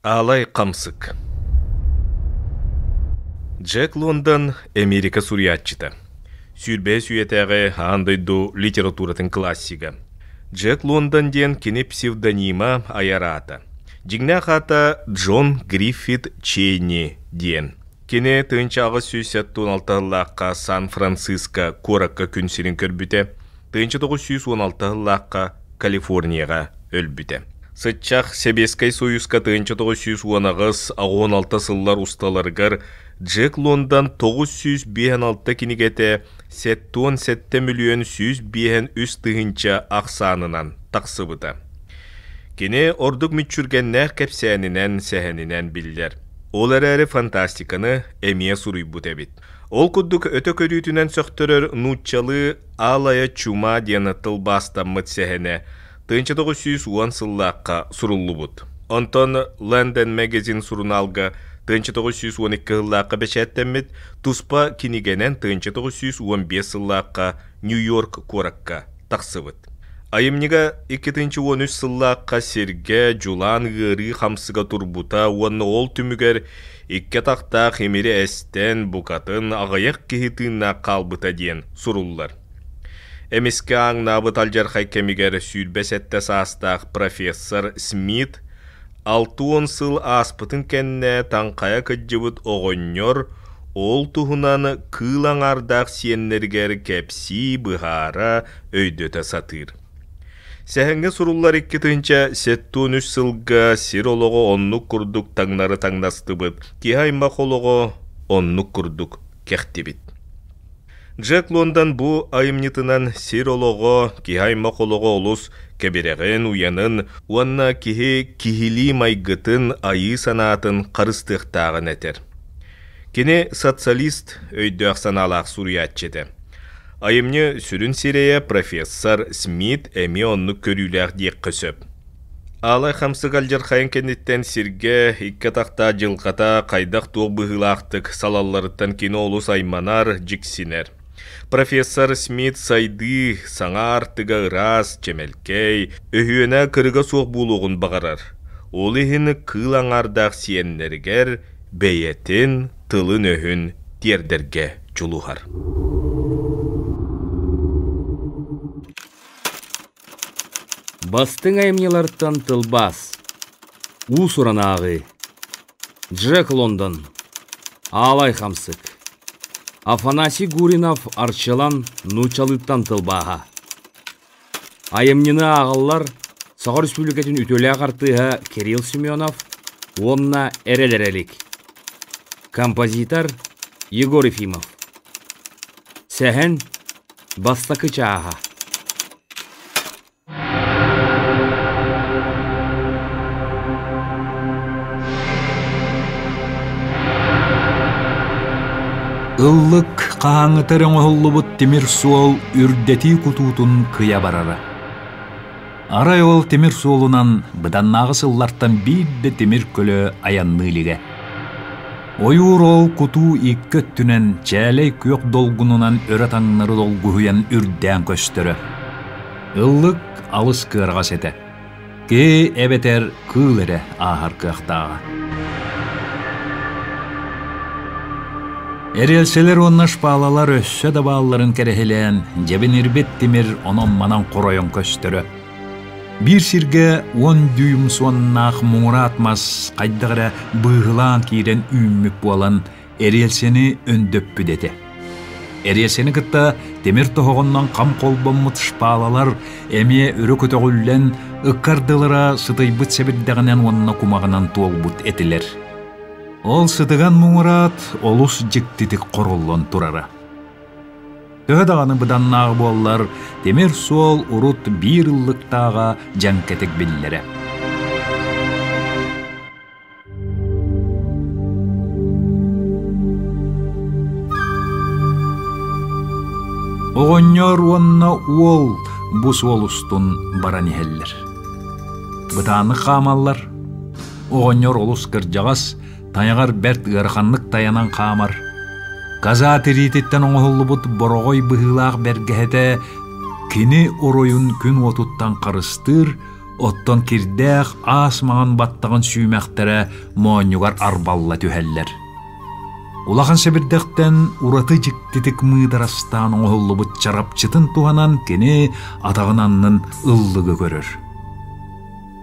Алай Камсык. Джек Лондон Америка сурьятчыта. Сүйрбе сүйетәғі андайду литературатын классига. Джек Лондон ден кене псевдонима аярата. Жигна хата Джон Гриффит Чейни ден. Кене тынчағы 1916-лаққа Сан-Франциско коракка күнсерін көрбіте, 1916-лаққа Калифорнияға өлбіте. Сытчақ Себескай Союзка 1916 сыллар усталаргар Джек Лондон 956 кинигете 7 миллион 100 тыгынча ақсанынан тақсыбыта. Кене ордук мүтчүргеннер кепсәнінен сәхенінен білдер. Олар әрі фантастиканы әмие сұруй бұтәбет. Ол күддік өті көрүйтінен сөқтірір нұтчалы алая чума дені тылбастаммыт сәхене 1910 сыллаққа сұрулы бұд. Онтон London Magazine сұруналға 1912 сыллаққа бәшәттәммет, тұспа кинигенен 1915 сыллаққа Нью-Йорк коракка тақсыбыд. Айымнига 2013 сыллаққа серге жулан ғыры қамсыға турбута, оны ол түмігер 2 тақта хемері әстен бұқатын ағаяқ кехетінна қалбыта ден сұрулар. Әмеске аңнабы талжар қайкемігер сүйрбәсәтті састақ профессор Смит 6-10 сыл аспытын кәнне таңқая көджібіт оғыннер, ол тұхынан кылаңардақ сиеннергер кәпси бұғара өйдөті сатыр. Сәхенге сұрулар 2-тінчә 73 сылға сирологы оннық күрдік таңнары таңнасты бұд, кихаймақ олығы оннық күрдік кәқтебіт. Джек Лондон бұ айымнетінен сирологы кихаймақ олығы олыс кәбереген уянын, уанна кихили майгытын айы санатын қарыстықтағын әтер. Кене социалист өйдөк саналақ сурьятчеті. Айымны сүрін сирея профессор Смит әме онны көрілер дек көсіп. Алай қамсық алжар қайын кенеттен сирге 2 тақта жылқата қайдақ тоқ бұғылақтық салаларыттан кені олыс айманар жіксінер. Профессор Смит сайды саңа артыға ырас, чемелкей, өйіна кырыға соқ бұлығын бағарар. Ол ехіні кыл аңардақ сиеннергер, бәйетін тылын өйін тердерге чулуғар. Бастың айымнеларттан тылбас. У сұранағы. Джек Лондон. Алай қамсық. Афанасий Гуринов арчылан нучалыттан тылбаға. Айымнені ағылар Сағыр Республикатын үтөлі ағартыға Кирилл Семенов, онна әрелерелік. Композитор Егор Ефимов. Сәхен бастақы чаға. Ыллык қаңытырың оғылыбыт темір суол үрдети кутутун кыя барары. Арай ол темір суолунан бұданнағы сыллартан бидді темір көлі аяннылыға. Ойур ол куту иккөттүнен чәлей күйок долгунунан өратаңнары долгуhuyan үрден көстөрі. Ыллык алыс кырға сеті. Ке әбетер кылыры ағар күйақтаға. Әрелселер онна шпалалар өссө да балларын кәрехелен, жебін ирбет темір онон манан қоройон көстөрі. Бір сирге 10 дүйім суаннақ мұңыра атмас қайдағыра бұғылан кейрен үймік болан әрелсені өндөп бүдеті. Әрелсені кітта темір тұғығыннан қам қолбоммыт шпалалар әме үрі көтіғілен ұққардылыра сытайбыт сәбірдіғінен онна кумағынан туолбыт етілер. Ол сытыған мұңырат олус жіктітік қорылын тұрары. Төгадағаны бұданнағы боллар темір суол урут бір ыллықтаға жанкетік білілері. Оғыннер онна уол бұ суолустун баран ехеллер. Бұтаны қамаллар, оғыннер олус кіржағас, таяғар бәрт ғырқанлық таянан қамар. Каза теритеттен оңғылы бұт борғой бұғылақ бәргәді кені оройын күн отуттан қарыстыр, оттон кирдэх асмаған баттағын сүймәқтері моонюгар арбалла түхәллер. Улахан себірдәқтен ураты жіктетік мыдарастан оғылы бұт чарапчытын туғанан кені атағынанның ыллығы көрір.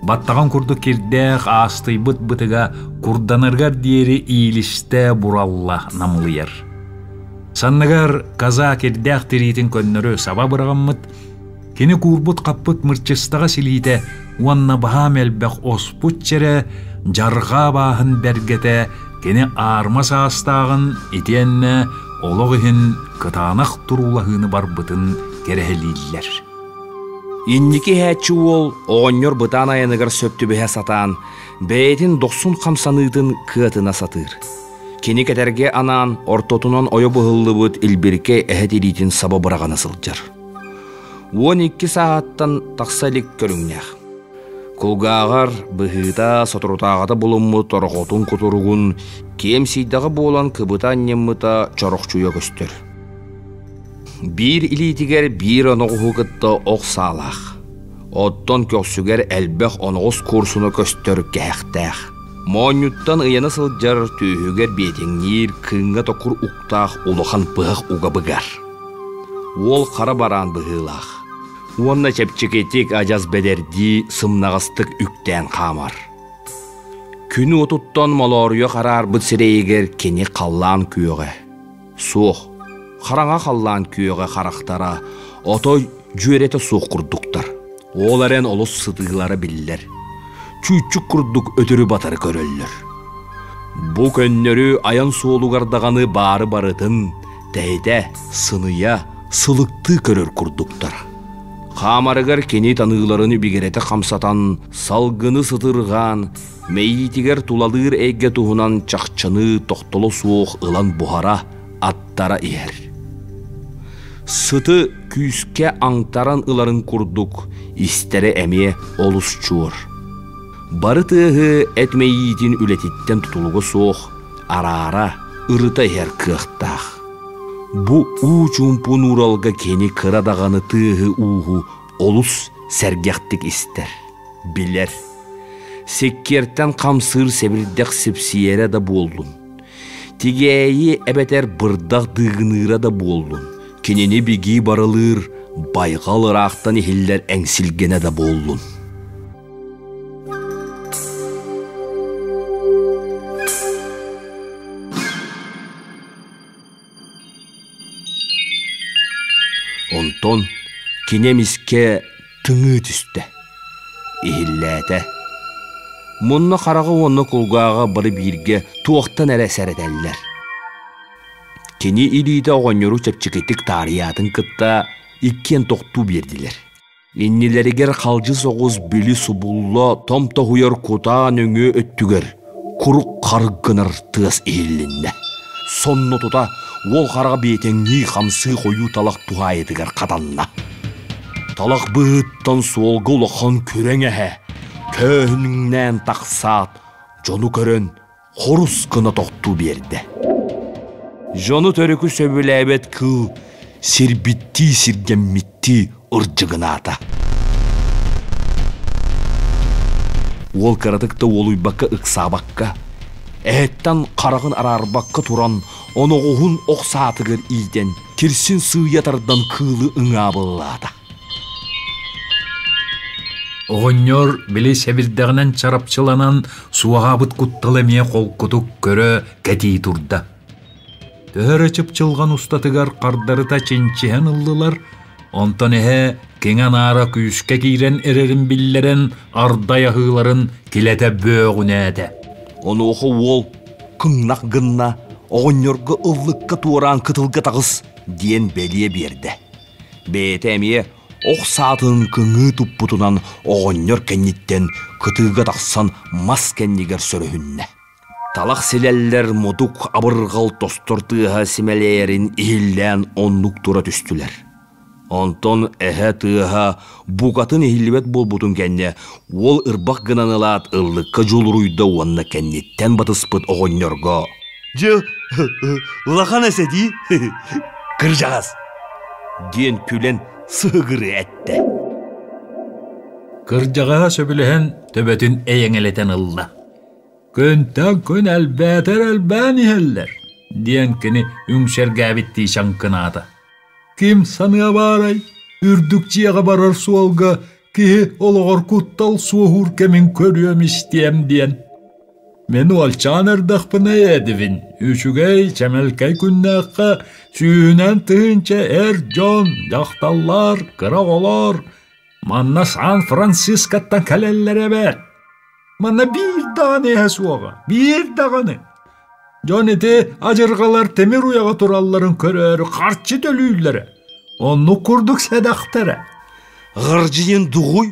Баттаған күрді кирдэх асты бұт-бұтыға күрданыргар дейері ийлісті буралла намылыяр. Саннығар каза кирдэх тиритін көннөрі саба бұрағаммыт, кені курбут қаппыт мұрчыстаға силейті уанна баға мәлбәқ оспут чере жарға бағын бәргеті кені арма састағын етенне олығын кытанақ тұрулағыны барбытын керехелейлер. Инники хәтчі ол оғыннер бұтан айыныгар сөпті бәе сатан, бәйетін 90 қамсаныдың кыатына сатыр. Кені кәтәрге анан ортотунан ойы бұғылы бұд үлбірке әхетелейтін саба бұрағаны сылджар. 12 сағаттан тақсалик көріңнәқ. Кулгағар бұғыта сотырутағада бұлымы торғотун құтырғын кем сейдағы болан кыбытан неммыта чорықчуя көстір. Bir ilitигер bir оноғу кытта оқсалақ. Оттон көксүгер әлбәқ оноғыз курсуны көстір кәқтәқ. Монюттан ыяны сылджар түйігер бетеңнер кыңға тоқыр ұқтақ ұлыған бұғық ұға бұғар. Ол қара баран бұғылақ. Онна чәпчекетек ажаз бәдерді сымнағыстық үктен қамар. Күні отуттан маларыя қарар бұд сірейгер кені қаллан күйіғі. Соқ. Қараңа қаллан күйеге қарақтара, отой жүйереті суық құрдықтар. Оларен олыс сытығылары білілер. Чүйчік құрдық өтірі батары көрілер. Бұ көннері аян суолуғардағаны бары-барытын, тәйті, сыния, сылықты көрір құрдықтар. Қамарығар кені танығыларыны бігереті қамсатан, салғыны сытырған, мейітігер тулалыр әйге туғынан чақчыны тоқтылы суық ылан бұхара аттара иер. Сыты күйіске аңтаран ыларын құрдық, істері әме олыс чуыр. Бары тығы әтмейітін үлететтен тұтылығы соқ, ара-ара ұрыта ер қықтақ. Бұ ұчумпун уралға кені қырадағаны тығы ұғы олыс сәргяқтық істер. Білер, секкертен қамсыр себірдек сепсиері да болдың. Тегейі әбәтер бұрдақ дығыныра да болдың. Кенені бігі барылыр, байғал ырақтан ехілдер әңсілгені да болдың. Онтон кенемізке тыңы түсті. Ехілләті. Мұнна қарағы оны құлғаға бары бірге туақтан әрі сәрәдәлілер. Кені илейді оғаныру чәпчекеттік тариятын кытта иккен тоқту берділер. Иннелерігер қалжы соғыз білі сұбулла том-то хуяр кутан өңі өттігер. Құруқ қарғыныр тығыз ейлінді. Сонны тұта ол қарға бетеңні қамсы қойу талақ туғайдығыр қатанна. Талақ бұғыттан суолғы ұлыққан көрен әхе. Көніңнен тақсат, жону көрін қорыс қына тоқту берді. Жону төрікі сөбілі әбет кыл, сирбитті сиргеммитті ұржығыната. Ол қарадықта ол ұйбаққа ұқсабаққа, әттен қарағын арарбаққа тұран, оны оғын оқсатығыр ийден, керсін сыйятардан кылы ұңа боллада. Оғыннер білі сәбірдіғінен чарапчыланан суаға бұт құттылыме қол құтық көрі кәдей тұрда. Төхір өчіп чылған ұстатығар қардарыта ченчіген ұлдылар, онтан әе кеңен ара күйіске кейрен әрерін біллерін ардаяғыларын келеті бөғін әді. Оны оқы ол күңнақ гынна оғыннергі ұллыққа туыран кытылғы тағыз ден бәлие берді. Бәйті әмие оқсатын күңі тұппұтынан оғыннер кәнеттен кытылға тақсан мас кәннегер сөріхінне. Талақ селеллер модук абырғал тостыртыға семелерін ихиллән оннук тура түстілер. Онтон әхә тыға бұғатын ихиллебет бол бұтын кәнне, ол ұрбақ гынанылат ұллыққа жолыруйда онна кәннеттен батыспыт оғыннерға. Жо, ұлақан әсәді, кіржағыз. Ден күлен сығыры әтті. Kırcağa söbülehen töbötün eyeŋeleten ılda. Könten kön elbani heller, diyen kini üngşergäbitti şankınada. Kim sanıya baray, ürdükçiyağa barar sualga, ki olağır kuttal suhur kemin körüyem istiyem diyen. Men olçan erdakpına edivin, üçügey çemelkey künnäqqa, sүйünän tığınça John, jaktallar, kıragolar, manna San Francisco'tan kalellere ben. Manna bir tane suaga, bir dağını. John eti acırgalar temir uyağa turalların körörü, karçı dölüylere. Onu kurduk sedaktara. Gırcıyın duğuy,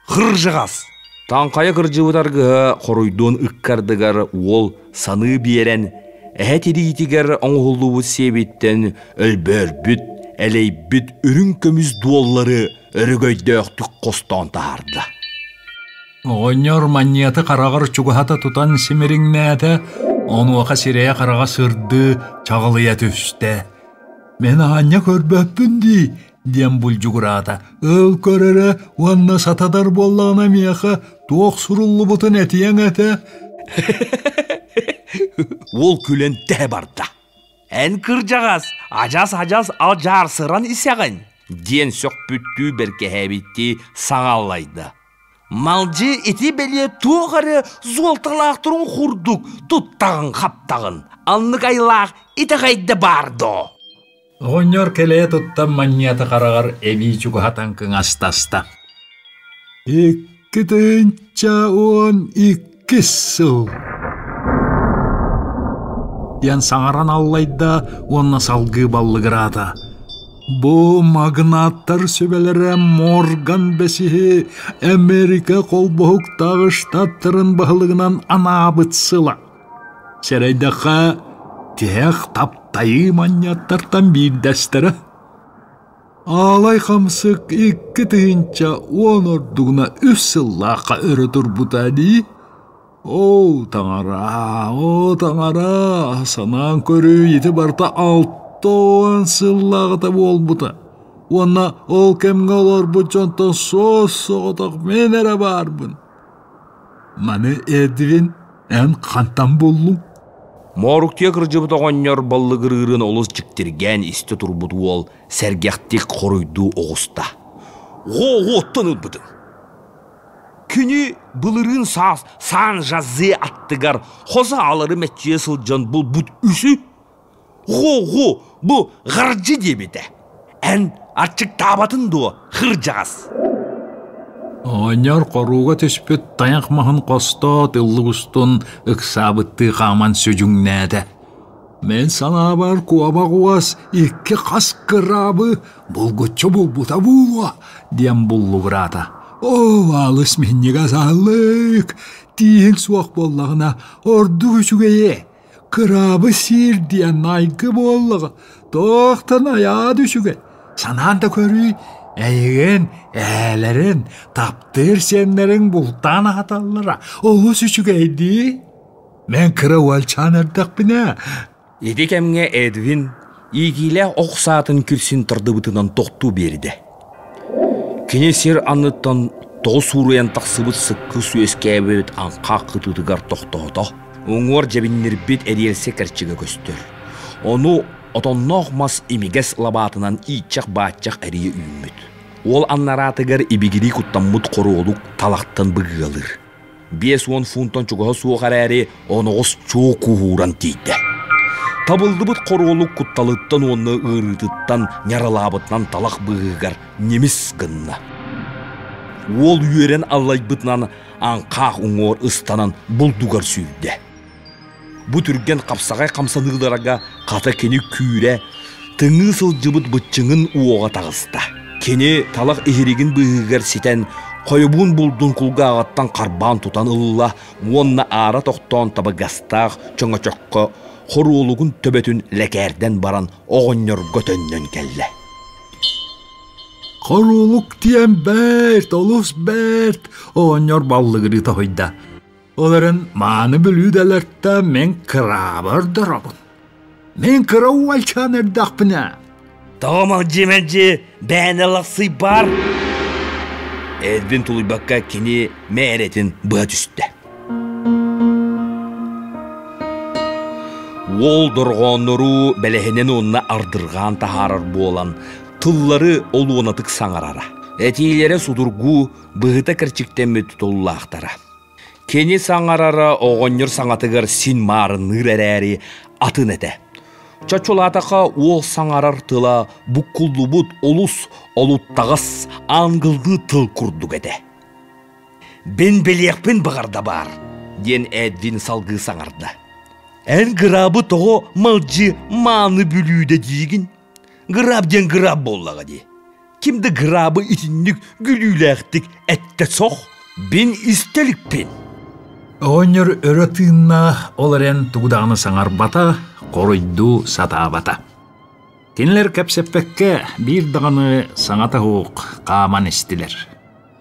hırjığaz. Tankaya kırcıvıdargı koruyduğun ıkkardıgar ol sanığı biyeren әт ediytigar оңғылуы себеттен өлбөр бүт, әлей бүт үрін көміз дуоллары өрігөйді өқтік қостан тағарды. Оғынер манияты қарағыр чуғата тұтан семеріңнәті, оны оқа сирея қараға сырды чағылыя төсті. Мен аңя көрбөппін дей, дем бұл жүгірата. Өл көрері, онна сатадар боллағына мияқа тоқ сұрулы бұтын әтияң әті. Ол күлен тә барда. Ән кыржағас, ажас ал жарсыран исяғын. Ден сөк бүттүү берке әбітті саңалайды. Малжы еті бәле туғары золталақтырын құрдық, тұттағын қаптағын. Аннық айлақ еті қайды барды. Оғынер келе тұттан манияты қарағар әбей жүгіғатан күн аста-аста. 2-12 сыл. Ян саңаран аллайда онна салғы баллығырата. Бұ магнаттар сөбелері Морган бәсіхі Америка қолбоғықтағы штаттырын бағылығынан анабытсыла. Сәрайдақа тех таптайы маньяттартан бір дәстірі. Алай қамсық 2-10 ордығына 3 сыллақа өрі тұрбұтады. О, таңара, санан көрі еті барта 6 сыллағыта болбыта. Онна ол кемге олар бұчонтан соғытақ мен әрі барбын. Маны Эдвин ән қантан болу. Моруктия кыржыбыт оғаннар баллығырырын олыс жіктірген істі тұрбыды ол сәргяқтек қоройду оғыста. Оттаныл бұдың. Күні бұлырын сан жазы аттығар қоза алары мәтче сылжан бұл бұд үсі. Бұ ғаржы дебеді. Ән артшық табатын дуы ғыржағас. Оғаннар қоруға төспет таяқ мағын қоста тыллы ұстын ұқсабытты қаман сөжіңнәді. Мен сана бар куаба қуас 2 қас қырабы бұл ғытчы бұл бұта бұлуа дем бұллы ғырата. О, алыс менне қазалық, тиін суақ боллағына орды үшігeye, қырабы сир диен айғы боллығы, тоқтан ая düşüge. Санан да көрі, әйген, әлерін, таптыр сенлерін бұлтан аталыра, олыс үшігейді. Мен қыра уалчан әрдақ біне. Еде кәмге Эдвин, игілі оқсатын күрсін тұрды бұтынан тоқту берді. Кенесер анныттан тоғыз уруян тақсыбыт сыққы сүйескәбет анқа қытыдығар тоқтауды. Оңор жабиннер бет әриелсе кәрчігі көстір. Оны отоннақ мас имегес лабатынан итчақ баатчақ әрие үйіммет. Ол аннаратығар ибигiri құттаммыт қору олық талақтан бұғылыр. 5-10 фунтан чуғағы суғар әрі оноғыз чоқ ұғыран дейді. Табылды бұт қоролық құтталыттан оны ұрытыттан няралабытнан талақ бұғығар немес гынна. Ол үйерен аллай бұтынан анқақ ұңор ұстанан бұлдуғар сүйді. Бұт үрген қапсағай қамсанығыларға қата кені күйре, тыңы сылжыбыт бұтчыңын уоға тағыста. Кені талақ ехерегін бұғығар сетен, қойыбуын бұлдың құлға ағаттан қарбан тұтан ұлыла, онна ара тоқтан табы гастақ, чоңа чоққа, Хорулугун төбөтүн лекерден баран оғынныр көтөннөн келді. Хорулук тиен бәрт, олус бәрт, оғынныр баллығыры тойда. Оларын маны бүлүделерді мен қырабырдырабын. Мен қыра уалчан әрдақпына. Тоғымал жеменжі бәні лақсы бар. Эдвин тулуйбакка кини мээретін бұға түсті. Ол дұрғоныру бәлехенен онына ардырған тахарар болан, тыллары олуынатық саңарара. Әтейлері судургу бұғыта кірчіктен мүті толлақтара. Кені саңарара оғоныр саңатығыр син марыныр әрәрі атын әті. Чачулатақа ол саңарар тыла бұққыллубыт олус олуттағыз аңғылды тыл күрдік әді. Бен белекпен бағарда бар, ден Эдвин салғы саңарды. Ән ғырабы тоғы малжы маны бүлүйді дейгін. Ғыраб ден ғыраб боллаға де. Кімді ғырабы итіннік гүлүләқтік әтті соқ, бен істелікпен. Оңыр өрөтінна оларен туғдағыны саңар бата, қоройду сата бата. Кенлер кәпсеппекке бір дағыны саңата хуқ қаман істілер.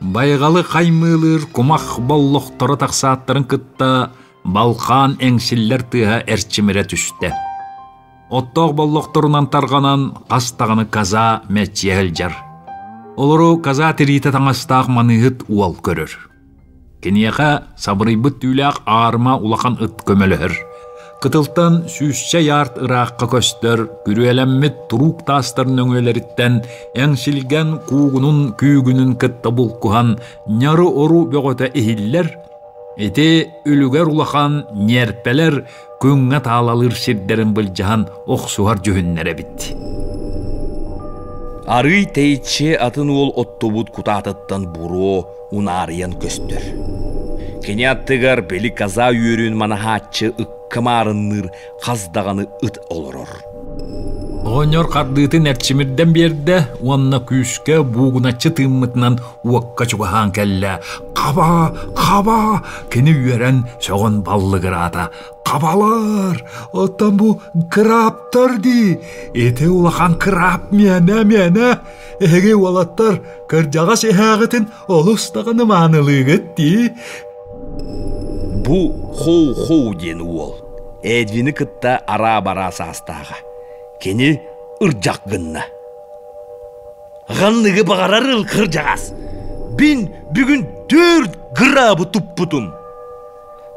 Байғалы қаймылыр кумақ боллоқтары тақсаттарын кытта балқан әңсіллер тыға әрчімері түсті. Оттоқ боллоқтарынан тарғанан қастағыны каза мәтчегіл жар. Олару каза тірейті таңастақ манығыт уал көрір. Кенияға сабырайбыт түйләқ арма улақан ұт көмелігір. Кытылтан сүйісче ярт ыраққа көстер, күреләммет тұруқ тастарын өңелеріттен әңшілген қуғының күйгінің кітті бұлқуған няры ору бөғөті ehiller, эте үлігер улақан нерпелер көңге талалыр шердерін білжіған оқсуғар жүйіннері бітті. Арый тейче атын ол оттобут кутатыттан буру унарыян көстер. Кенияттығар бели каза үйерін манахатчы ыққымарынныр қаздағаны ұт олырыр. Оңыр қардыйтын әрчімірден берді, онына күйіске бұғыначы тыммытынан уаққа чуғахан кәлі. Қаба, кені үйерен соғын баллы қырата. Қабалар, оттан бұ қыраптар ди. Эте улахан қырап мәне. Әге олаттар кіржаға сехағытын олыстағыны манылығыт ди. Бұ хоу дені ол. Эдвини кытта ара-бара састаға. Кені ұржақ гынна. Ғанныгы бағарар ыл қыржағас. Бен бүгін 4 гырабы тұппытым.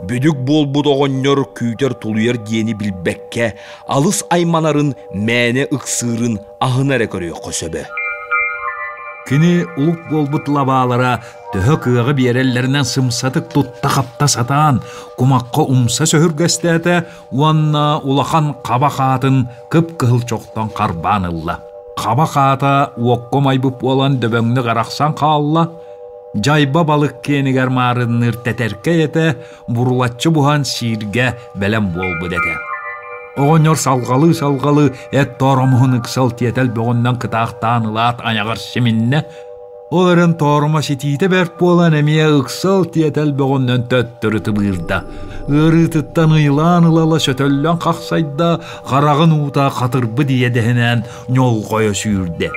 Бүдік бол бұдоғыннер күйтер тұлуер дені білбәкке алыс айманарын мәне ұқсырын ағынары көрі қосөбі. Кені ұлық болбыт лабалара төхі күйігі берелерінен сымсатық тұтта қапта сатан, құмаққа ұмса сөхіргістәті, уанна улахан қаба қатын кып-кығыл чоқтан қарбанылла. Қаба қата уаққы майбып olan дөбөңні қарақсан қалла, жайба балық кенігер марыныр тәтәрке еті, бұрулатчы бұған сирге бәлем болбы дәті. Оғыныр салғалы әт торымығын ұқсал тетел бұғындан қытақтан ұлат аяғыр шемінне, оларын торыма сетейті бәрт болан әмия ұқсал тетел бұғындан төттірі тұбырда. Үрітіттен ұйлан ұлала сөтөллен қақсайда қарағын ұта қатырбы дейедігінен нол қойы сүйірді.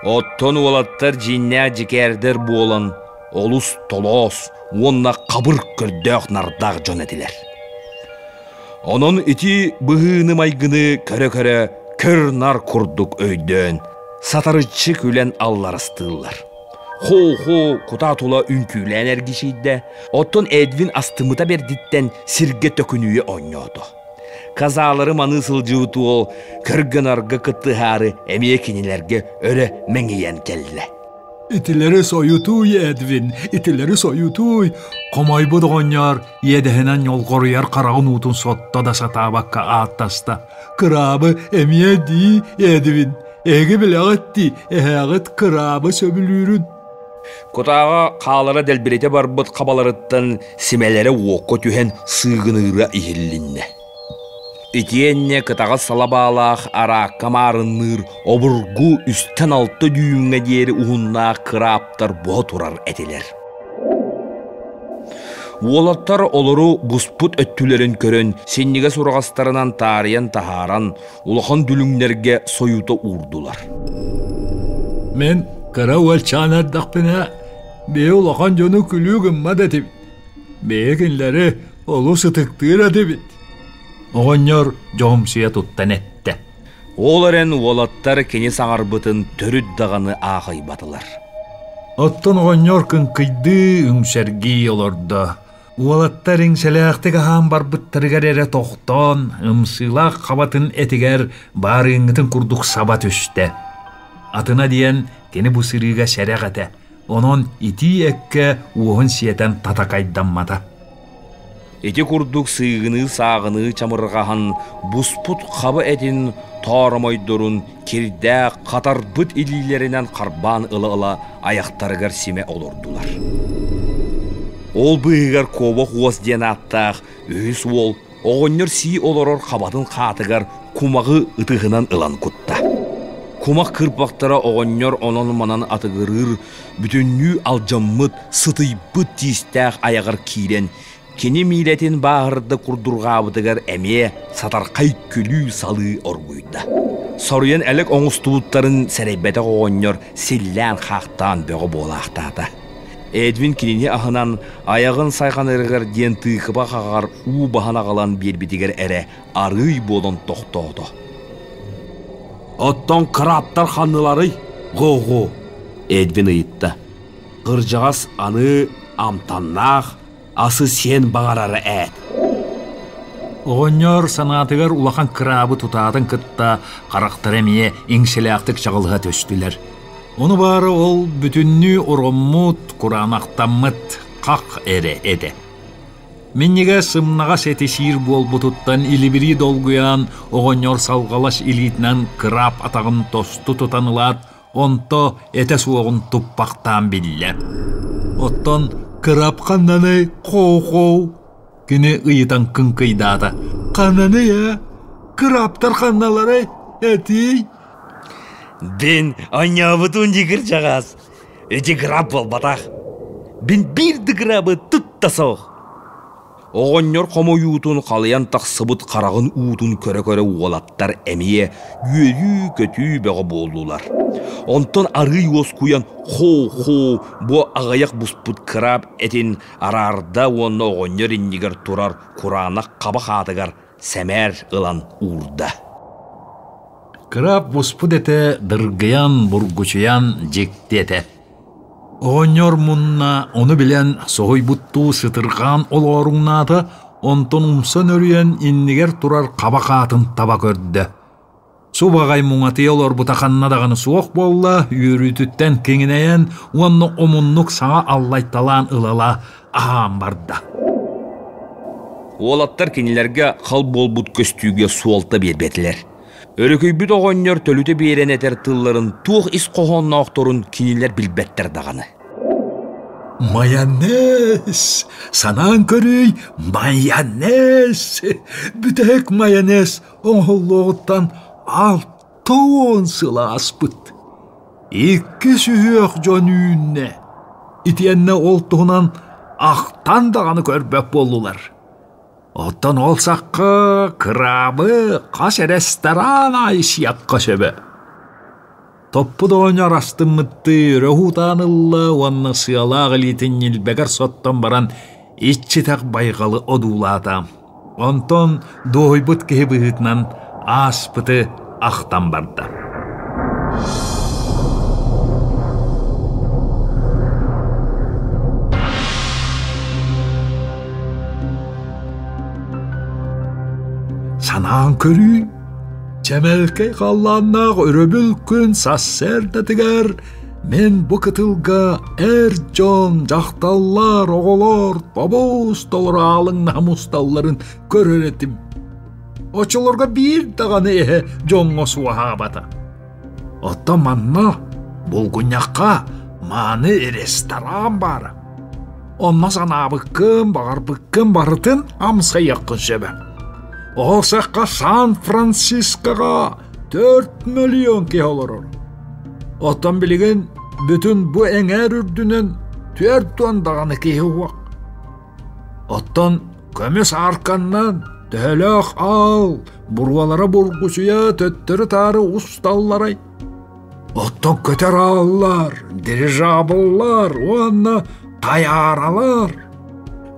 Оттон олаттар жинне жекердер болан, олус толос, онна қабыр көрдөк нардақ жон әтілер. Onun iti бұғыны майгыны көрі-көрі көр нар күрдік өйден, сатарычы күлен алларыстылар. Хо кута тула үнкүлен әргішейді, оттон Эдвин астымыта бердіттен сирге төкінуі ойнады. Казалары маны сылжуыты ол, көрген арғы кыттығары әмекенелерге өрі мәңейен келді. Итилери соютуй, Эдвин, итилери соютуй. Комай бұдығынар, едіхінен yolqoruyar қарағын ұтын сотта да сатабаққа аттаста. Кырабы әмие ди, Эдвин. Эге білағытти, әғыт кырабы сөбілірін. Кутаға қалары дәлбірете барбыт қабаларыттан семелері оқы түйен сығыныры ихиллінне. Итиенне кытаға салабалақ ара камарыныр обыргу үстен алты дүйінге дері ұғынна қыраптар бұға тұрар әтелер. Олаттар олару бұспыт өттілерін көрін, сеннеге сұрғастарынан тариян тахаран, улахан дүліңлерге сойута урдулар. Мен қара уалчан ардақпына, бе улахан жону күлігім мадатып, бе кенлері олу сытықтыр адыбет. Оғынер жоғымсия тұттан әтті. Оларын олаттар кені саңарбытын түріт дағаны ағай батылар. Оттон оғыньор кынкыйды үңсерги олорда. Уалаттар иңселяқтык ахан барбыттарыгар эре тоқтон, ымсылақ қабатын этигер бары ыңытын курдук сабат өсті. Атына диен кені бу сырыга шәрәқ әті. Онон ити әкке уғын сиетен татакайданмата. Эти курдук сыйгыны сағыны чамырғахан буспут қабы әтін тарамайдырын керді қатарбыт илилерінен қарбан ылы-ылы аяқтарығар семе олырдылар. Ол бұйығар кобақ уас ден аттақ, өйс ол, оғынныр сий олырыр қабатын қатығар кумағы ытығынан ылан күтті. Кумақ кырпақтара оғынныр онын манан атығырыр, бүтінні алжаммыт, сытыйбыт тиістәқ аяғыр кейрен, кені милетін бағырды құрдырғабыдығар әме сатарқай күлі салы орғойды. Сорыен әлік оңыстуыттарын сәрейбәті оғынныр селлән қақтан бөғі болақтады. Эдвин кинини ахынан аяғын сайқан ырығар ден тыйқыба қағар у бағана қалан бербетігер әрі арый болын тоқтауды. Оттон краптар ханнылары ғоғу. Эдвин ыйытты. Қыржағас аны амтаннақ, асы сен бағарары әд. Оғыньор санатыгар улахан крабы тұтатын кытта қарақтар әмие иңселяқтық шағылға төстілер. Оны бары ол бүтінні ұроммут, құранақтаммыт қақ әрі әді. Меннеге сымнаға сәті сир бол бұтыттан илібірі долгуян оғыньор салғалаш илитінен краб атағын тосты тұтанылат, онто әті суығын тұппақтан білілер. Оттон краб қаннаны қоу-қоу, кені ұйытан күнкейдады. Қаннаны я, крабтар қанналары әтей. Бен анявытын дегір жағас. Өте краб бол батақ. Бен бірді крабы тұтта соқ. Оғыннор қомо юутун қалыян тақсыбыт қарағын уутун көрі-көрі уолаттар әмие үйері көтүй бәғі болдулар. Онтон арый ос куян хо-хо бұ ағаяқ бұспыт краб әтін арарда онны оғыннор иннігер тұрар құранақ қабақ атығар сәмәр ылан урда. Краб бұспыт әті дыргыян бұргучыян жекті әті. Оғыньор мұнна оны білен соғой бұтту сытырған ол орыңнаты, онтон умсан өріен иннігер тұрар қабақатын таба көрді. Субағай мұңаты олар бұтақанна дағаны суық болла, үйірітіттен кеңінейен, оны омыннық саңа аллайталан ылала ағам барды. Олаттар кенелерге қал бол бұт көстүйге суалта бербетілер. Өрөкөй бүт оғыннор төліті берен әтер тылларын туық ис қоғанна оқтырын кенелер білбәттер дағаны. Майонез! Санан көрүй, майонез! Бүтек майонез оңғылығыттан 6 сыла аспыт. 2 сүйек жон үйінне. Итиенне олтуғынан ақтан дағаны көрбәп болулар. Оттан олсаққы крабы қас ресторан айсияққа сөбі. Топпы доғынар астымытты рөхутанылы онны сыялағы литін елбәгір соттан баран итчітақ байғалы одулата. Онтон дойбыт кеhe бұғытнан аспыты ақтан барды. Санаан көрүй, чәмелкей қалланнақ өрөбіл күн сассердетігер, мен бұ кытылға әр жон, жақталлар, оғылар, бабуз толыр алың намусталларын көрер етім. Очыларға бір дағаны әе жонға суаға бата. Отта манна бұл күняққа маны ресторан бары. Онна санабықкын, бағарбықкын барытын амсқа яққын сөбі. Олсаққа Сан-Францискоға 4 миллион ке олырыр. Оттан білген бүтін бұ әңәр үрдінен 4 тондағаны ке уақ. Оттан көмес арқаннан төліқ ал, бұрвалара бұрғысуя төттірі тары ұсталларай. Оттан көтер аллар, дирижабыллар, онна таяралар.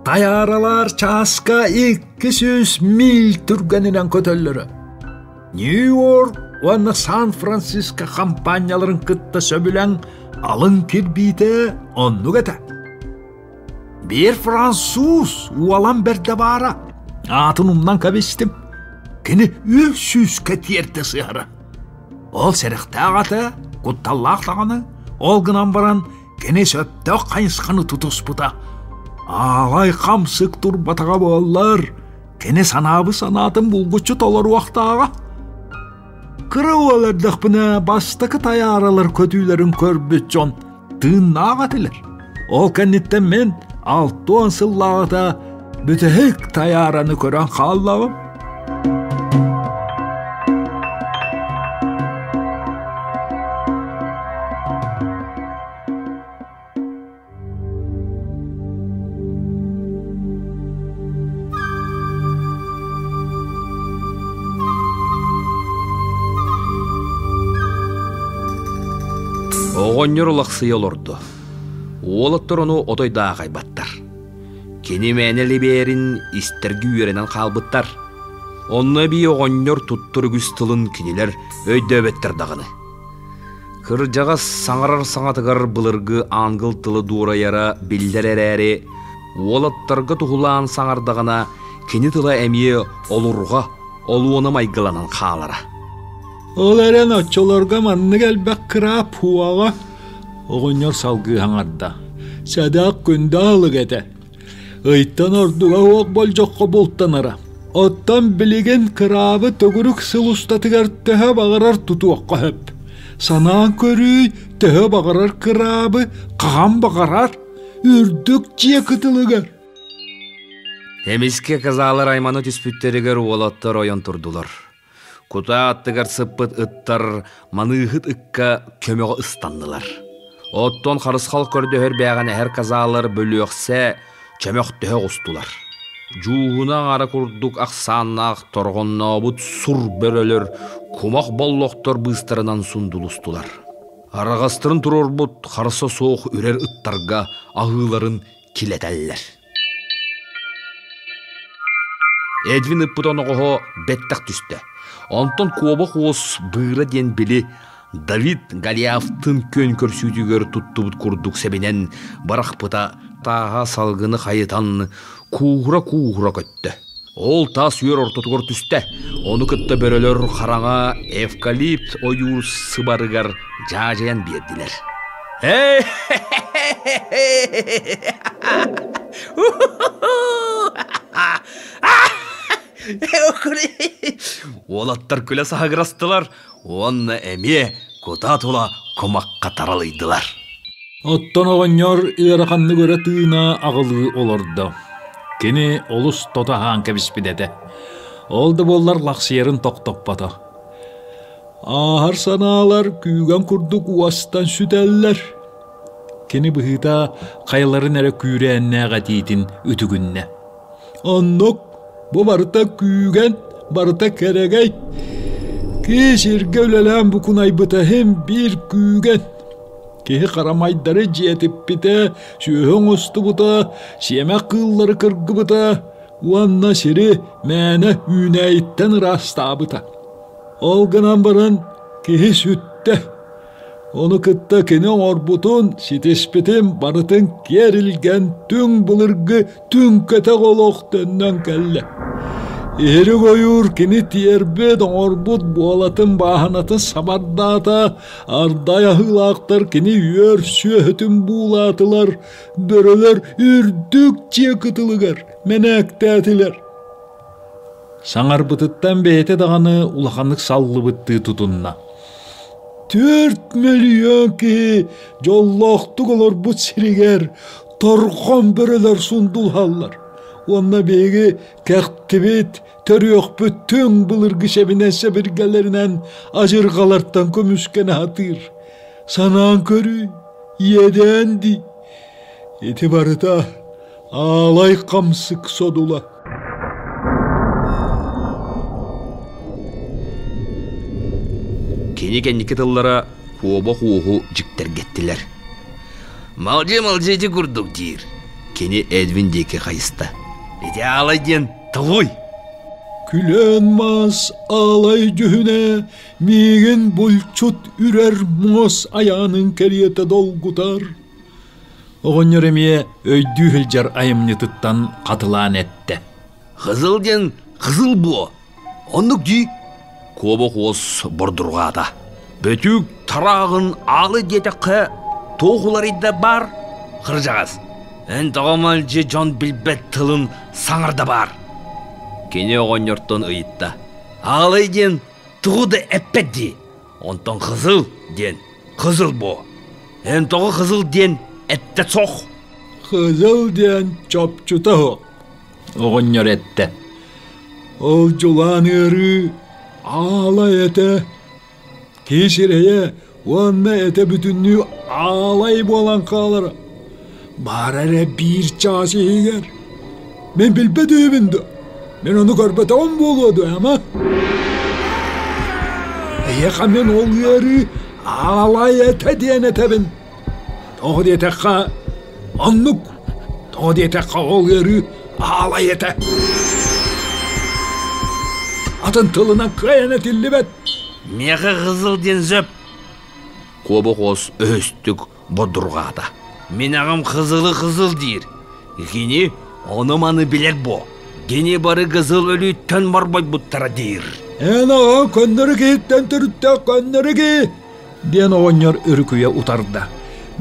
Таяралар часка 200 миль түргенінен көтелері. Нью-Йорк, оны Сан-Франциско компанияларын кытта сөбілен Alın kirbite onnu gete. Bir Fransuz ualan berde bara. Atınımdan kabistim. Kini 300 ketiyerte sığara. Ol serikte ağata, kuttallaq dağını, ol gınan baran, kini söpte kayıskanı tutusputa. Ağlay kamsık turbatağa boğallar, kini sanabı sanatın bulguçu tolar uaqtağa. Kıra oğalardak bina bastakı tayaralar kötülerin körbütçon, tığınnağa atiler. Ol kennitten men, 6 sıllağıda bütehek tayaranı kören kallağım. Оғоннер олақсыя олорду. Олаттар onu отойда қайбаттар. Кені мәнелі бәрін истергі үйерінен қалбыттар. Онна бей оғоннер тұттыр күз тылын кенелер өйді өбеттір дағыны. Кыр жағас саңарар саңатығар бұлырғы аңғыл тылы дураяра білдер әрәрі, олаттарға тұғылан саңардағына кені тыла әмие олурға, олуына майгыланан қалара. Ол әрен отчолорга манны келбек кыра пуаға. Оғынер салғы хаңарда. Сәдақ күнді алыг әді. Ыйттан ордуға оқ бол жоққа болттанара. Оттан білеген кырабы төгірік сыл ұстатығар тәхі бағарар тұтуаққа хөп. Санаан көрүй тәхі бағарар кырабы қаған бағарар. Үрдік жие кытылығар. Емеске қазалар айманы түспүттерігер олаттар ойын тұрдылар. Кута аттыгар сыппыт ыттар маныхыт ыкка көмөға ыстаннылар. Оттон қарысқал көрдөһөр бәған әр казалар бөлөксе чөмөктөһө устулар. Жуғына ара курдук ақсаннақ торғоннабыт сур бөрөлөр кумақ боллоқтор быстарынан сундулустулар. Арағастырын турорбут қарысы соқ үрер ыттарға ағыларын килетәллер. Эдвин ыппытон оғо беттақ түсті. Онтон куоба хуос быйра ден били Давид Галиафтын көн көрсүтүгөр туттубут курдук себенен барақпыта таға салгыны қайытан куғыра көтті. Ол тас үйер ортотугор түсті. Оны кытта бөрөлөр қараңа эвкалипт ойур сыбарыгар жажаян бердилер. Олаттар күлі сағырастылар, онны әме көта тола комаққа таралыйдылар. Оттон оғынер иерақанны көрі тыына ағылы олырды. Кені олыс тотахан кәбіспідеді. Олды боллар лақсиерін тоқтоппады. Ахар саналар күйген күрдік уастан сүтәлілер. Кені бұхыта қайларын әрі күйрәннәға дейтін үтігінне. Оннық bu barıta kүйген, barıta keregey. Keşirge ülelen bu kunaybıta hem bir kүйgen. Kehi karamaydarı cihetip bite, şühön ustu buta, şeme kılları kırgı buta, uanna şiri mene üneyitten rasta buta. Olgınan barın kehi sütte. Onu kıtta kene orbutun, şitişpitin barıtın kerilgen tüm bulırgı, tüm kete kolok dönden kelle. Eri koyur kini tierbet orbut boğalatın bahanatın sabardata, ardaya hılaqtar kini yörsü hötün buğlatılar, böröler ürdükçe kıtılıgar, menektätiler. Saŋar bıtıttan beyete dağını ulaqanlık sallı bıttığı tutunna. 4 milyon ki jolloqtuk olar bu siriger, torqon böröler sundulhallar. Onna begi kəqtibit, törüyoq bütün bılırgı şebinense birgelerinden ajırgalardan kömüskene hatır. Sanan körü, yedendi. Etibarıda ağlay kamsık sodula. Keni kendiki tıllara kuoba kuohu jikter gettiler. Malcı kurduk dir. Keni Edwin deki kayısta. Ede ağlayden tağoy. Күлен мас алай жүхіне, меген бұлчут үрер мос аяның кәриеті долгутар. Оғын ереме өйді хілжар айымны тұттан қатылан әтті. Қызыл ден қызыл бұ. Онық дей, көбі қос бұрдырғада. Бөтік тарағын алы детіқі тоғылар еді бар. Қыржағыз, ән тағамал же жон білбет тылын саңырда бар. Кене оған йорттан ұйытта. Алы ден тұғыды әппәдді. Онтан қызыл ден қызыл бұ. Ән тоғы қызыл ден әтті соқ. Қызыл ден чопчута хоқ. Оғын йор әтті. Ол жолан өрі алай әті. Кешірeye, онна әті бүтінні алай болан қалары. Бар әрі бір часы егер. Мен білбеді өбінді. Мен оны көрбеті он болуды, әма. Еқа мен ол ері алай әті дейін әтәбін. Тоғы детеққа оннық. Тоғы детеққа ол ері алай әті. Атын тылына қайын әтілі бәт. Меғі қызыл ден зөп. Көбі қос өстік бұдырғада. Мен ағым қызылы қызыл дейір. Гене оны маны білер бұ. Гене бары қызыл өлі төн барбай бұттара дейір. Ән аға көндірі кейттен түрітті көндірі кей. Ден оғынер үркуе ұтарды.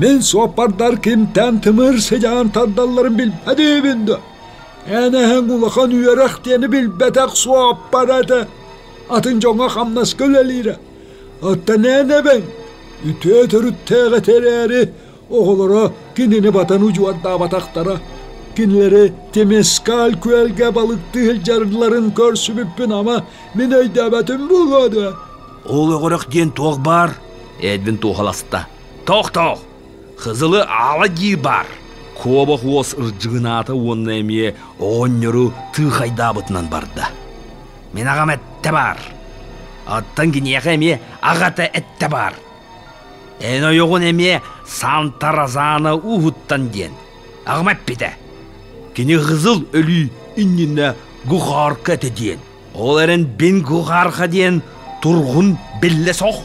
Мен соқпардар кемтен тымыр сәжан тардаларын білбәді өбінді. Ән әң ұлақан үйерақ дені білбәтәк соқпар әді. Атын жоңа қамнас көлелері. Аттан әне бәң. Үте түріттәғі тәрәрі. Оғылары кенені батан ұжуарда батақтара. Кенелері темескал көлге балықты хілжарларын көрсіміппін ама мен өйдәбәтім болады. Ол оғырық ден тоқ бар. Әдвин тоғаласыда. Тоқ. Қызылы алы дей бар. Көбі қос ұржығынаты оның әме оңыру тұқайда бұтынан барды. Мен ағам әтті бар. Аттан кенеғі әме ағаты әтті бар. Ән ойығын әме сантаразаны ұғыттан ден. Ағым әппеді. Кене қызыл өлі үніне ғұғарқы әті ден. Ол әрін бен ғұғарқы ден тұрғын білі соқ.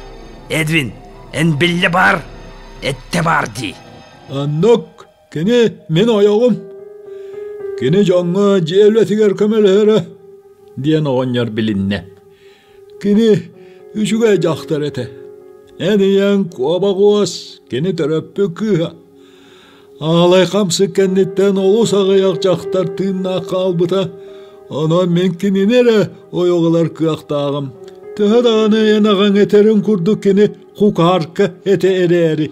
Әдвин, ән білі бар, әтті бар дей. Аннық, кене мен ойығым. Кене жаңа желветігер көмелері. Ден оғынер білінне. Кене үшіге жақтар әті. Әниян көба қуас, кене төрөппі күйі. Алай қамсы кәннеттен олу сағаяқ жақтар тыынна қалбыта. Она мен кененері ойоғылар күйақтағым. Тығадағаны енаған етерін күрді кене құқарқы әте әрі.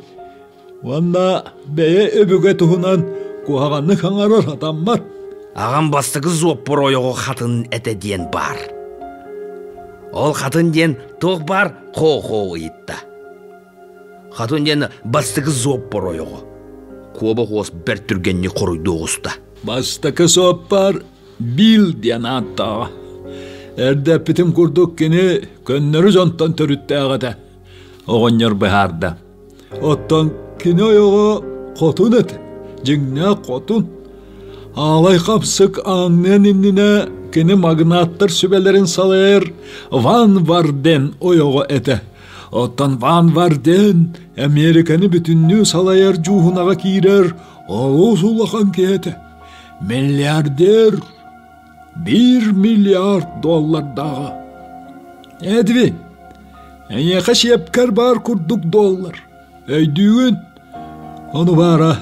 Ванна бәе өбіге тұхынан құғағаны қаңарар адам бар. Ағам бастығы зоппыр ойығы қатын әте ден бар. Ол қатын ден тоқ бар қо-қо ұйытта. Қатын ден бастығы зоппыр ойығы. Көбі қос бір түргенне қорыйды оғыста. Бастығы зоппар бил ден аттаға. Әрді пітім күрдік кені көннері жонтан түрітті ағады. Оғынер бұхарды. Оттан кені ойығы қотын әті. Жіңне қотын. Алай қапсық аңнен инніне кені магнаттар сүбелерін салайыр Ван Варден ойығы әті. Оттан Ван Варден Американы бүтінні салайыр жуғынаға кейрер олу сулақан кейті. Миллиардер $1 миллиард дағы. Әдвин, әнеқа шепкер бар күрдік $. Өйдігін, оны бара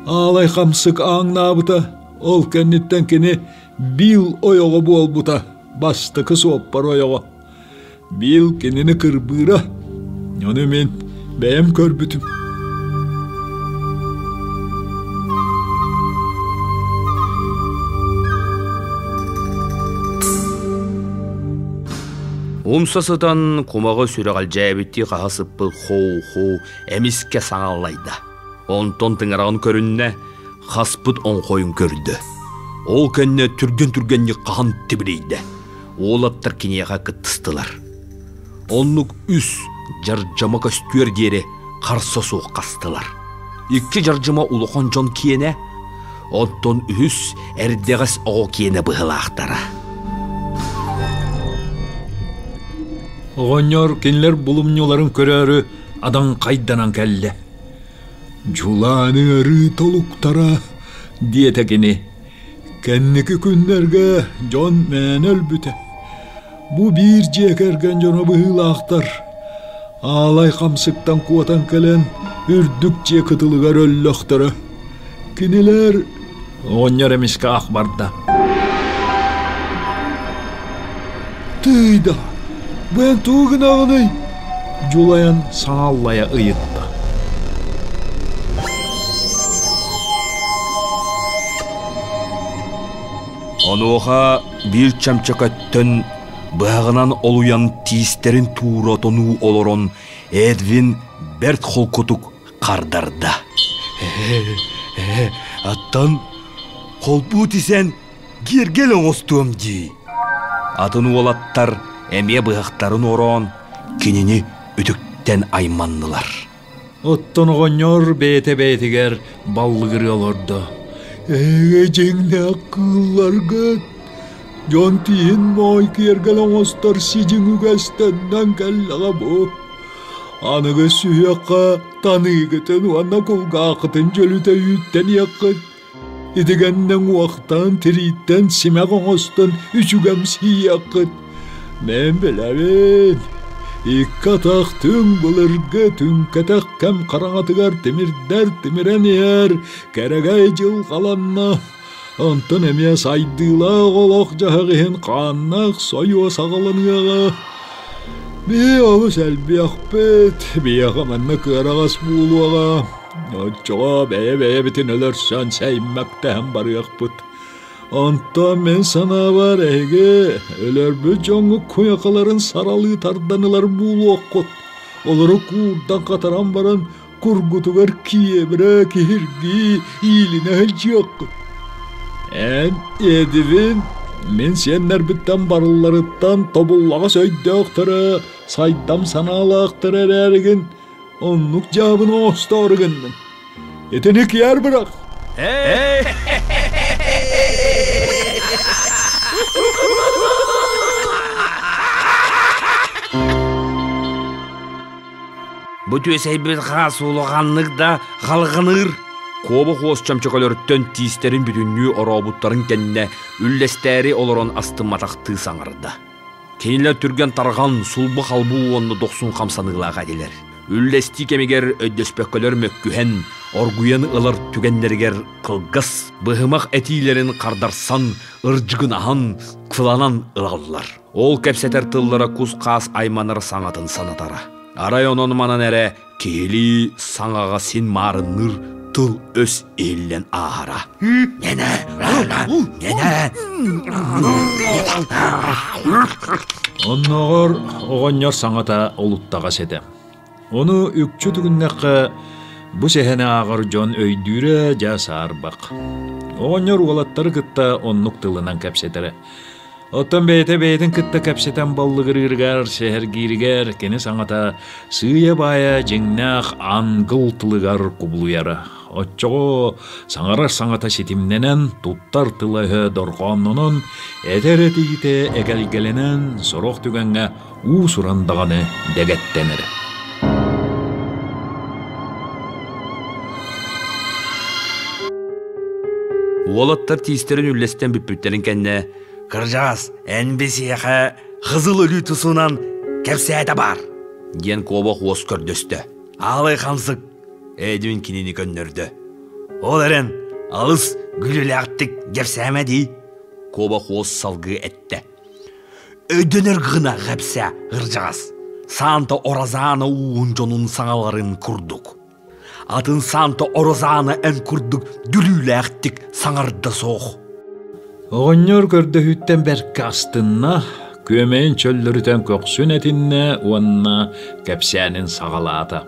алай қамсық аңнабыта. Ол кәнеттен кені бил ойығы бол бұта, бастықы соқпар ойығы. Бил кенені кірбіра, оны мен бәйім көрбітім. Умсасыдан құмағы сүріғал жәбітті қағасып бұл хоу-хоу әміске саңалайды. Онтон тыңырағын көрінне қаспыт он қойын көрді. Ол кәнне түрген-түргенне қаған тібірейді. Ол аттар кенеға күттістілер. Онлық үс жаржама көстер дері қарсы соқ қастылар. Икі жаржама ұлыған жон киене, онтон үс әрдеғас оғы киене бұғылақтара. Оғоньор кенлер булумнюларын көрөрү адан кайданан келле. Жуланы ыры толуктара диетекини. Кенники күннерге жон мен өлбүте. Бу бир жекерген жоно быйлактар. Алай камсыктан куатан келен үрдүк же кытылыгар өллөктөрө. Кинилер оңнор эмиске акбарда. Тыйда, ben тугын агыны. Жулаян саңаллая ыйытта. Онуға бир чамчакаттан бағынан олуян тиістерін туратону олорон Эдвин Берт холкутук қардарда. Аттан холпу тисен кергел оңостуам ди. Атын олаттар әме бұғақтарын орон кенені үтіктен айманнылар. Оттон оғоньор бейте-бейтігер баллығыры олорда. Жеңне ақылларғыт. Жон тиін мой кергел оңостар сижің үгәстеннен кәлліға бұ. Анығы сүйаққа таныгытын уанна колға ақытын жөліте үйттен яқыт. Идігеннен уақтан тириттен симек оңостын үшігем сияқыт. Мен біләбен. Иккатақ түң бұлырғы түң кәтәқ кәм қараңатығар тимирдер тимирен ер кәрәгәй жыл қаланна. Антын әме сайдыла қолақ жағығын қаннақ сойуа сағаланығаға. Бе алыс әлбі ақпет, бе ағаманна кырағас бұлуаға. Отчоға бәе бітін өлірсен сәймәктәм бары ақпыт. Anta men sana var ege, öler bu jongu kuyakaların saralı tardanılar bulu okut. Oları kurdan kataran baran kurgutugar kiye bırak hirgi iline helciyok. En Edwin, men senler bitten barıllarıttan tobullağa söyde oktara, saydam sana alaktara ergin, onluk cevabını osta orgındım. Yetenek yer bırak. Hey! Bu төсейбет қас олығанлықда қалғыныр. Қобы қос чамчакалөрттен тиістерін бүтінні оробуттарын кәнне үллестәрі олырын астыматақты саңырды. Кейінлер түрген тарған сұлбы қалбу онны 90 қамсанығылаға делер. Үллести кемегер өддөспеккөлер мөккүхен, оргуян ылар түгеннергер қылғыс, бұғымақ әтилерін қардарсан, ыржығын ахан, қыланан ылалылар. Ол кәпсетер тыллары күз қас айманыр саңатын санатара. Арай онын манан әрі кейлі саңаға сен марыныр тыл өс елден ағара. Нене! Оннығыр оғаньор саңата олуттаға сеті. Оны үкчі түгіннәқі бұ сәхәне ағыр жон өйдүрі жасар бақ. Оғаньор олаттары кытта оннық тылынан кәпсетері. Оттан бейте-бейтін кытта кәпсетен баллығырыргар, сәхәргирігер, кені саңата сыя бая жеңнәқ аңғыл тылығар кублуяры. Отчоғо саңарар саңата сетимненен туттар тылығы дорғаннынан әтер-әтігіте әгәлгәленен сороқ түгенге у сурандағаны дәгәттенері. Олаттар тиістерін үллестен бүппүттерін кәнне «Қыржас, әнбесеяға қызыл өлі тұсынан кәпсәді бар!» ген қобақ ос көрдөсті. Алай қамсық Эдвин кинені көннерді. Ол әрін алыс күліләқтік кәпсәмә дей. Қобақ ос салғы әтті. Өдінер ғына ғәпсә ғыржағас. Санта оразаны уын жонын саңаларын күрдік. Атын санта оразаны ән күрдік дүліләқтік саңарды соқ. Оғаньор көрді хүттен бәркі астынна, көмейін чөллірітен көксін әтінне, онна кәпсәнін сағалады.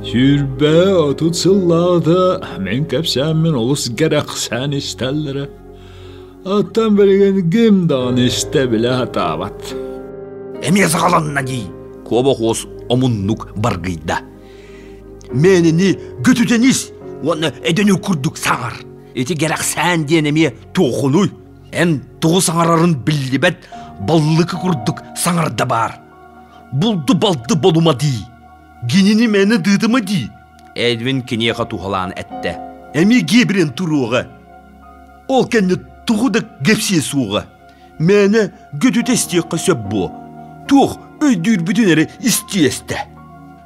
Сүрбә отут сыллады, мен кәпсәмін олыс гәрәқ сән істәлірі. Аттан білген гімдан істә білі атабат. Әме сағаланна дей, көбі қос омыннық барғыйда. Менini götüdeniz, onu edeni kurduk sağır. эти герак сән денеме тоқынуй. Ән тұғы саңарарын білдебет, баллықы күрдік саңарда бар. Бұлды балды болума дей. Генені мәні дыдыма дей. Эдвин кенеға туғалан әтті. Әме гебірен тұруға. Ол кәнне тұғыда гепсе суға. Мәні көті тестеққа сөп бұ. Туқ өйдір бүтінері істесті.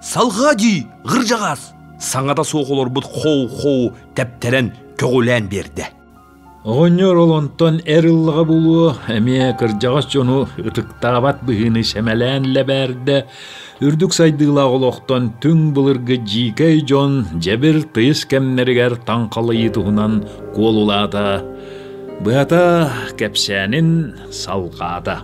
Салға дей ғыржағас. Саңада соғылыр бұд қоу-қоу тәптерен көгілән берді. Оғынер олонтон әріліға бұлу, әме кіржағас жону ұтықтағабат бұғыны шәмәлән ләбәрді. Үрдік сайдыла олоқтон түң бұлырғы жикай жон жәбір тыйыс кәмнергер таңқалы етуғынан қол улады. Бұғата кәпсәнін салғады.